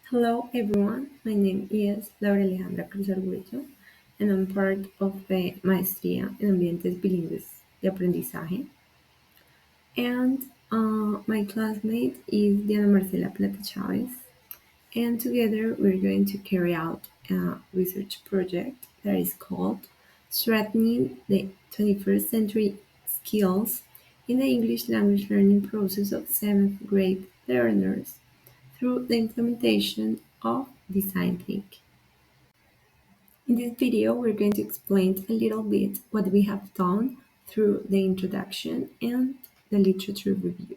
Hello everyone, my name is Laura Alejandra Cruz Arguello and I'm part of the Maestría en Ambientes Bilingües de Aprendizaje. And my classmate is Diana Marcela Plata Chavez, and together we're going to carry out a research project that is called Strengthening the 21st Century Skills in the English Language Learning Process of 7th grade learners through the implementation of design thinking. In this video, we're going to explain a little bit what we have done through the introduction and the literature review.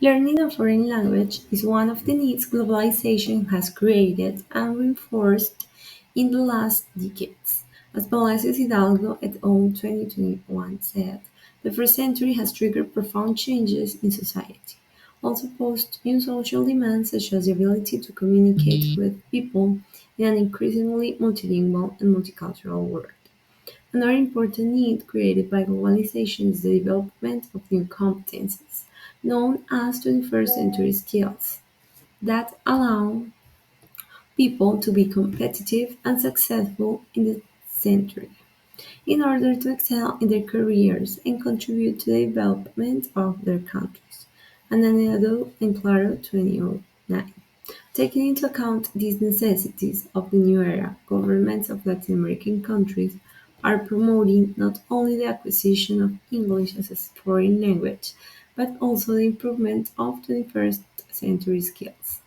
Learning a foreign language is one of the needs globalization has created and reinforced in the last decades. As Palacios Hidalgo et al. 2021 said, the first century has triggered profound changes in society, also posed new social demands such as the ability to communicate with people in an increasingly multilingual and multicultural world. Another important need created by globalization is the development of new competencies, known as 21st century skills, that allow people to be competitive and successful in the century in order to excel in their careers and contribute to the development of their countries. Ananado and Claro 2009. Taking into account these necessities of the new era, governments of Latin American countries are promoting not only the acquisition of English as a foreign language, but also the improvement of 21st century skills.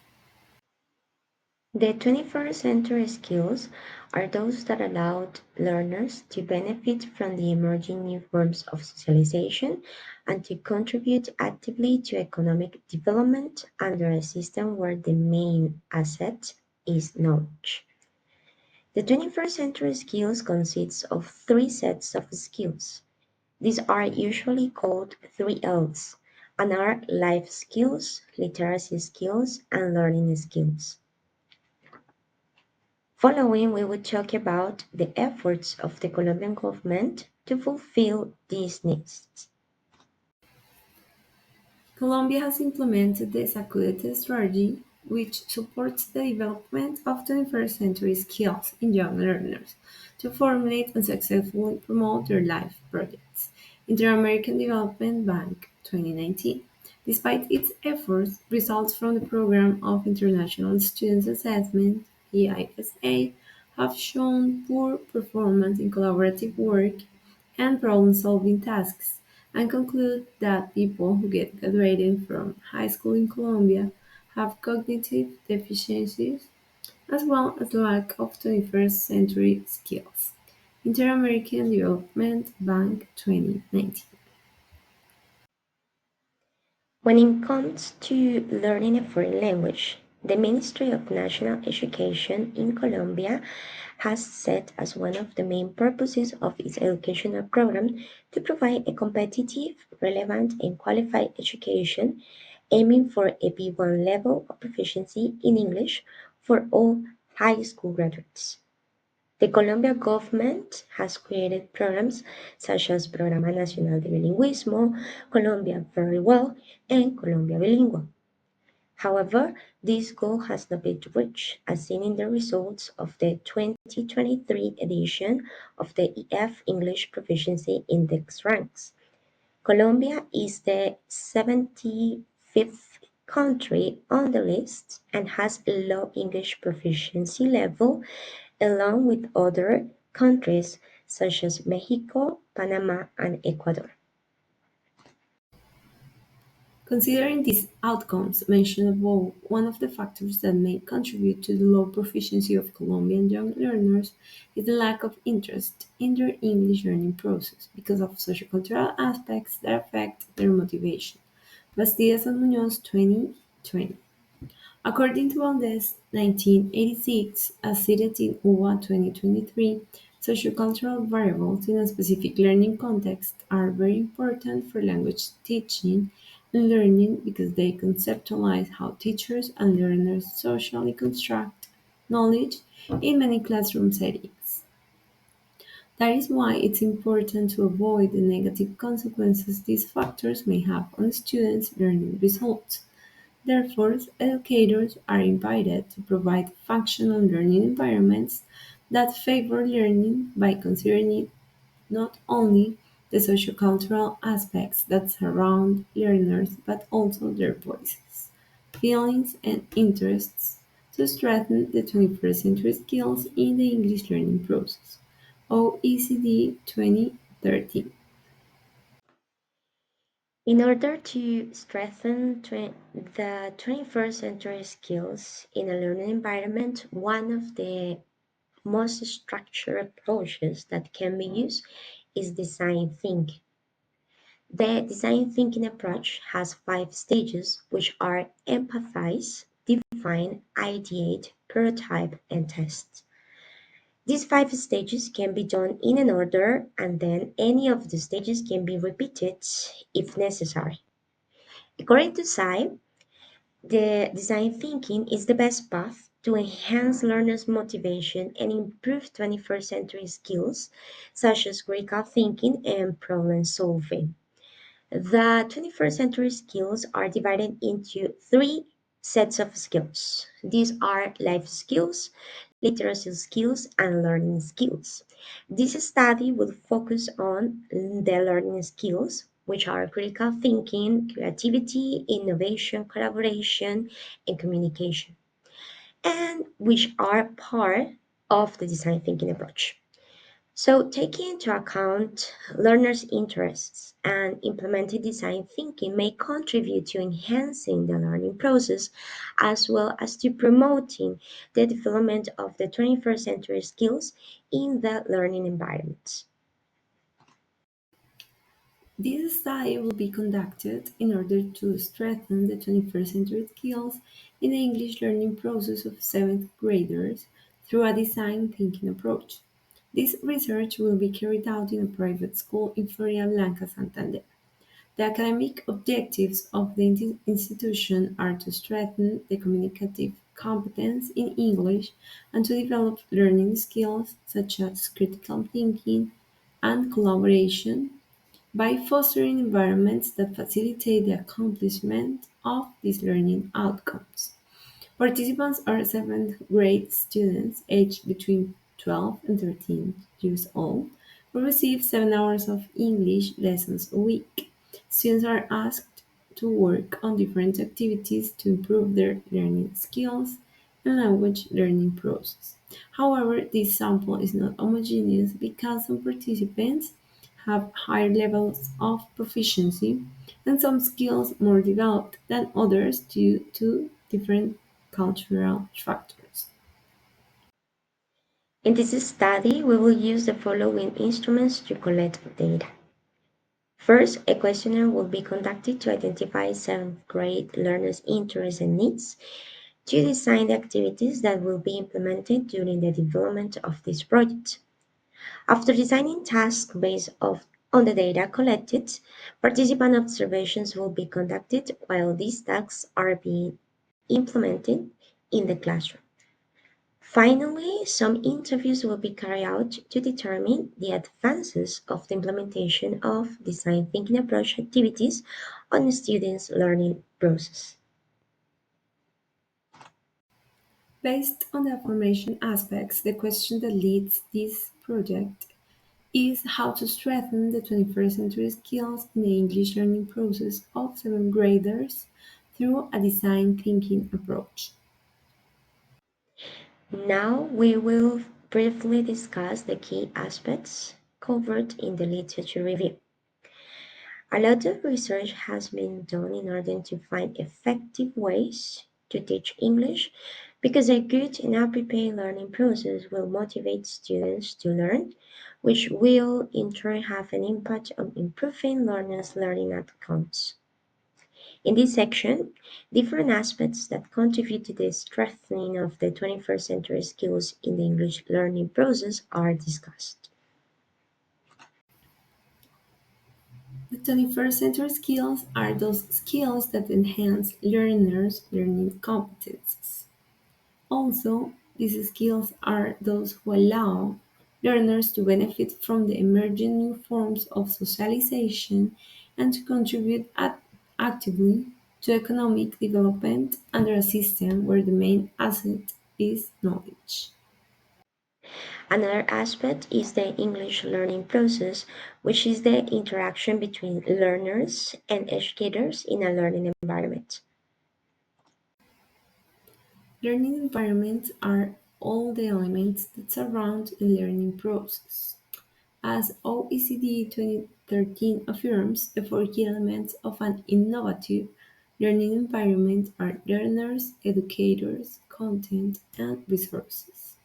The 21st century skills are those that allowed learners to benefit from the emerging new forms of socialization and to contribute actively to economic development under a system where the main asset is knowledge. The 21st century skills consists of three sets of skills. These are usually called 3 Ls and are life skills, literacy skills, and learning skills. Following, we will talk about the efforts of the Colombian government to fulfill these needs. Colombia has implemented the Sacudete strategy, which supports the development of 21st century skills in young learners to formulate and successfully promote their life projects. Inter-American Development Bank 2019. Despite its efforts, results from the Program of International Students Assessment (PISA) have shown poor performance in collaborative work and problem-solving tasks, and conclude that people who get graduated from high school in Colombia have cognitive deficiencies as well as lack of 21st century skills. Inter-American Development Bank 2019. When it comes to learning a foreign language, the Ministry of National Education in Colombia has set as one of the main purposes of its educational program to provide a competitive, relevant, and qualified education aiming for a B1 level of proficiency in English for all high school graduates. The Colombian government has created programs such as Programa Nacional de Bilingüismo, Colombia Very Well, and Colombia Bilingüe. However, this goal has not been reached, as seen in the results of the 2023 edition of the EF English Proficiency Index ranks. Colombia is the 75th country on the list and has a low English proficiency level along with other countries such as Mexico, Panama, and Ecuador. Considering these outcomes mentioned above, one of the factors that may contribute to the low proficiency of Colombian young learners is the lack of interest in their English learning process because of sociocultural aspects that affect their motivation. Bastidas and Muñoz 2020. According to Valdez, 1986, as cited in UBA 2023, sociocultural variables in a specific learning context are very important for language teaching and learning because they conceptualize how teachers and learners socially construct knowledge in many classroom settings. That is why it's important to avoid the negative consequences these factors may have on students' learning results. Therefore, educators are invited to provide functional learning environments that favor learning by considering not only the sociocultural aspects that surround learners but also their voices, feelings, and interests to strengthen the 21st century skills in the English learning process. OECD 2013. In order to strengthen the 21st century skills in a learning environment, one of the most structured approaches that can be used is design thinking. The design thinking approach has five stages, which are empathize, define, ideate, prototype, and test. These five stages can be done in an order, and then any of the stages can be repeated if necessary. According to Sai, the design thinking is the best path to enhance learners' motivation and improve 21st century skills such as critical thinking and problem solving. The 21st century skills are divided into three sets of skills. These are life skills, literacy skills, and learning skills. This study will focus on the learning skills, which are critical thinking, creativity, innovation, collaboration, and communication, and which are part of the design thinking approach. So, taking into account learners' interests and implementing design thinking may contribute to enhancing the learning process as well as to promoting the development of the 21st century skills in the learning environment. This study will be conducted in order to strengthen the 21st century skills in the English learning process of 7th graders through a design thinking approach. This research will be carried out in a private school in Florida Blanca, Santander. The academic objectives of the institution are to strengthen the communicative competence in English and to develop learning skills such as critical thinking and collaboration by fostering environments that facilitate the accomplishment of these learning outcomes. Participants are seventh grade students aged between 12 and 13 years old who receive 7 hours of English lessons a week. Students are asked to work on different activities to improve their learning skills and language learning process. However, this sample is not homogeneous because some participants have higher levels of proficiency and some skills more developed than others due to different cultural factors. In this study, we will use the following instruments to collect data. First, a questionnaire will be conducted to identify seventh grade learners' interests and needs to design the activities that will be implemented during the development of this project. After designing tasks on the data collected, participant observations will be conducted while these tasks are being implemented in the classroom. Finally, some interviews will be carried out to determine the advances of the implementation of design thinking approach activities on the students' learning process. Based on the aforementioned aspects, the question that leads this project is how to strengthen the 21st century skills in the English learning process of seventh graders through a design thinking approach. Now we will briefly discuss the key aspects covered in the literature review. A lot of research has been done in order to find effective ways to teach English because a good and well-prepared learning process will motivate students to learn, which will in turn have an impact on improving learners' learning outcomes. In this section, different aspects that contribute to the strengthening of the 21st century skills in the English learning process are discussed. The 21st century skills are those skills that enhance learners' learning competencies. Also, these skills are those who allow learners to benefit from the emerging new forms of socialization and to contribute actively to economic development under a system where the main asset is knowledge. Another aspect is the English learning process, which is the interaction between learners and educators in a learning environment. Learning environments are all the elements that surround the learning process. As OECD 2013 affirms, the four key elements of an innovative learning environment are learners, educators, content, and resources.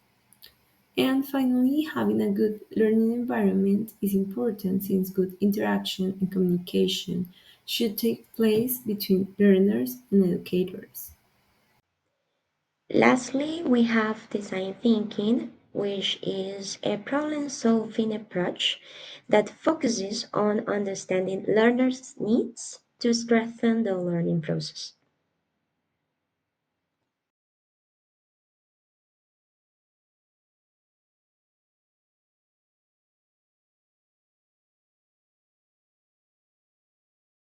And finally, having a good learning environment is important since good interaction and communication should take place between learners and educators. Lastly, we have design thinking, which is a problem solving approach that focuses on understanding learners' needs to strengthen the learning process.